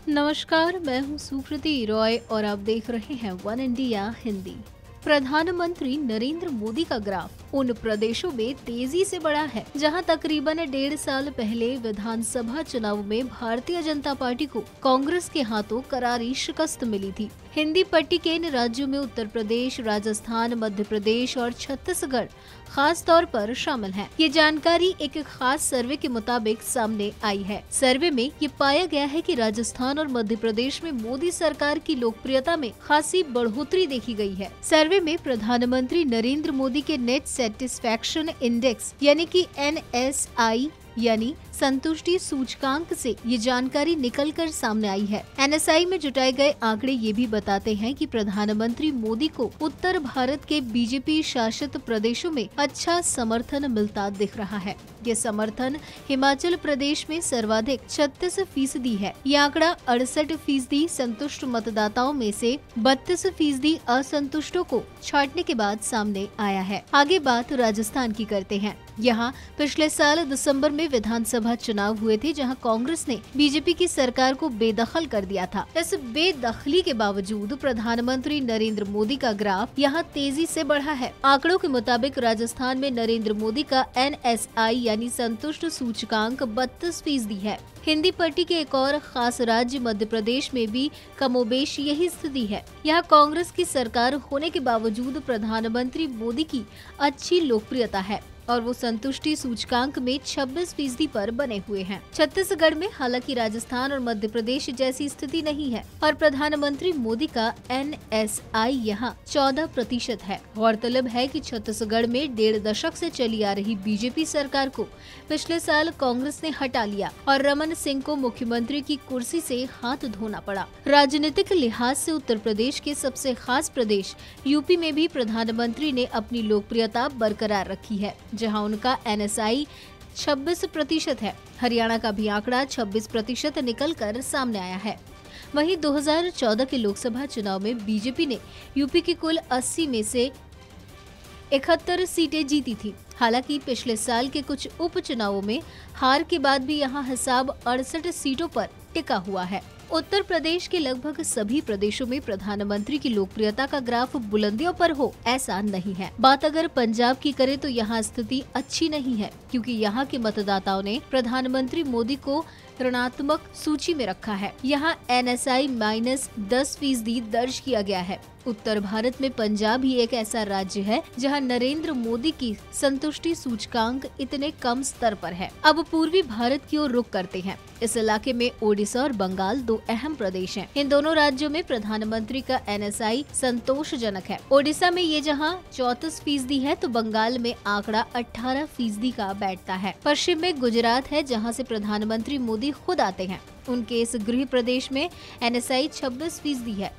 नमस्कार, मैं हूँ सुकृति रॉय और आप देख रहे हैं वन इंडिया हिंदी। प्रधानमंत्री नरेंद्र मोदी का ग्राफ उन प्रदेशों में तेजी से बढ़ा है जहां तकरीबन 1.5 साल पहले विधानसभा चुनाव में भारतीय जनता पार्टी को कांग्रेस के हाथों करारी शिकस्त मिली थी। हिंदी पट्टी के इन राज्यों में उत्तर प्रदेश, राजस्थान, मध्य प्रदेश और छत्तीसगढ़ खास तौर पर शामिल है। ये जानकारी एक खास सर्वे के मुताबिक सामने आई है। सर्वे में ये पाया गया है कि राजस्थान और मध्य प्रदेश में मोदी सरकार की लोकप्रियता में खासी बढ़ोतरी देखी गई है। सर्वे में प्रधानमंत्री नरेंद्र मोदी के नेट सेटिस्फैक्शन इंडेक्स यानी कि NSI यानी संतुष्टि सूचकांक से ये जानकारी निकलकर सामने आई है। NSI में जुटाए गए आंकड़े ये भी बताते हैं कि प्रधानमंत्री मोदी को उत्तर भारत के बीजेपी शासित प्रदेशों में अच्छा समर्थन मिलता दिख रहा है। ये समर्थन हिमाचल प्रदेश में सर्वाधिक 36% है। ये आंकड़ा 68% संतुष्ट मतदाताओं में से 32% असंतुष्टों को छांटने के बाद सामने आया है। आगे बात राजस्थान की करते हैं। यहाँ पिछले साल दिसंबर में विधानसभा चुनाव हुए थे जहां कांग्रेस ने बीजेपी की सरकार को बेदखल कर दिया था। इस बेदखली के बावजूद प्रधानमंत्री नरेंद्र मोदी का ग्राफ यहाँ तेजी से बढ़ा है। आंकड़ों के मुताबिक राजस्थान में नरेंद्र मोदी का NSI यानी संतुष्ट सूचकांक 32% है। हिंदी पट्टी के एक और खास राज्य मध्य प्रदेश में भी कमोबेश यही स्थिति है। यहाँ कांग्रेस की सरकार होने के बावजूद प्रधानमंत्री मोदी की अच्छी लोकप्रियता है और वो संतुष्टि सूचकांक में 26% पर बने हुए हैं। छत्तीसगढ़ में हालांकि राजस्थान और मध्य प्रदेश जैसी स्थिति नहीं है और प्रधानमंत्री मोदी का NSI यहाँ 14% है। गौरतलब है कि छत्तीसगढ़ में 1.5 दशक से चली आ रही बीजेपी सरकार को पिछले साल कांग्रेस ने हटा लिया और रमन सिंह को मुख्यमंत्री की कुर्सी से हाथ धोना पड़ा। राजनीतिक लिहाज से उत्तर प्रदेश के सबसे खास प्रदेश यूपी में भी प्रधानमंत्री ने अपनी लोकप्रियता बरकरार रखी है, जहां उनका NSI 26% है। हरियाणा का भी आंकड़ा 26% निकलकर सामने आया है। वहीं 2014 के लोकसभा चुनाव में बीजेपी ने यूपी की कुल 80 में से 71 सीटें जीती थी। हालांकि पिछले साल के कुछ उपचुनावों में हार के बाद भी यहां हिसाब 68 सीटों पर टिका हुआ है। उत्तर प्रदेश के लगभग सभी प्रदेशों में प्रधानमंत्री की लोकप्रियता का ग्राफ बुलंदियों पर हो ऐसा नहीं है। बात अगर पंजाब की करें तो यहाँ स्थिति अच्छी नहीं है, क्योंकि यहाँ के मतदाताओं ने प्रधानमंत्री मोदी को ऋणात्मक सूची में रखा है। यहाँ NSI -10% दर्ज किया गया है। उत्तर भारत में पंजाब ही एक ऐसा राज्य है जहां नरेंद्र मोदी की संतुष्टि सूचकांक इतने कम स्तर पर है। अब पूर्वी भारत की ओर रुख करते हैं। इस इलाके में ओडिशा और बंगाल 2 अहम प्रदेश हैं। इन दोनों राज्यों में प्रधानमंत्री का NSI संतोषजनक है। ओडिशा में ये जहां 34% है तो बंगाल में आंकड़ा 18% का बैठता है। पश्चिम में गुजरात है जहाँ से प्रधानमंत्री मोदी खुद आते हैं। उनके इस गृह प्रदेश में NSI 26% है,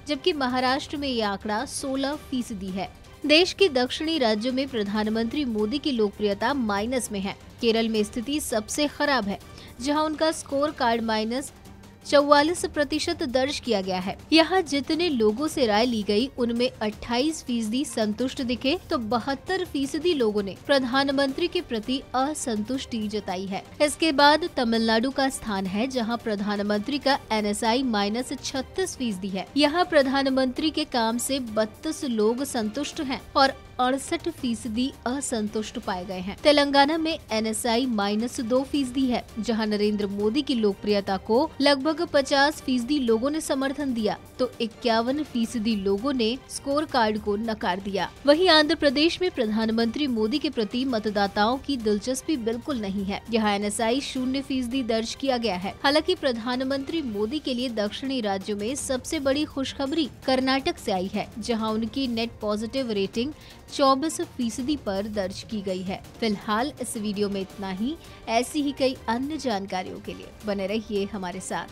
जबकि महाराष्ट्र में ये आंकड़ा 16% है। देश के दक्षिणी राज्यों में प्रधानमंत्री मोदी की लोकप्रियता माइनस में है। केरल में स्थिति सबसे खराब है, जहां उनका स्कोर कार्ड -44% दर्ज किया गया है। यहाँ जितने लोगों से राय ली गई उनमें 28% संतुष्ट दिखे तो 72% लोगों ने प्रधानमंत्री के प्रति असंतुष्टि जताई है। इसके बाद तमिलनाडु का स्थान है, जहाँ प्रधानमंत्री का NSI -36% है। यहाँ प्रधानमंत्री के काम से 32 लोग संतुष्ट हैं और 68% असंतुष्ट पाए गए हैं। तेलंगाना में NSI -2% है, जहां नरेंद्र मोदी की लोकप्रियता को लगभग 50% लोगों ने समर्थन दिया तो 51% लोगों ने स्कोर कार्ड को नकार दिया। वहीं आंध्र प्रदेश में प्रधानमंत्री मोदी के प्रति मतदाताओं की दिलचस्पी बिल्कुल नहीं है। यहाँ NSI 0% दर्ज किया गया है। हालांकि प्रधानमंत्री मोदी के लिए दक्षिणी राज्यों में सबसे बड़ी खुशखबरी कर्नाटक से आई है, जहाँ उनकी नेट पॉजिटिव रेटिंग 24% पर दर्ज की गई है। फिलहाल इस वीडियो में इतना ही। ऐसी ही कई अन्य जानकारियों के लिए बने रहिए हमारे साथ।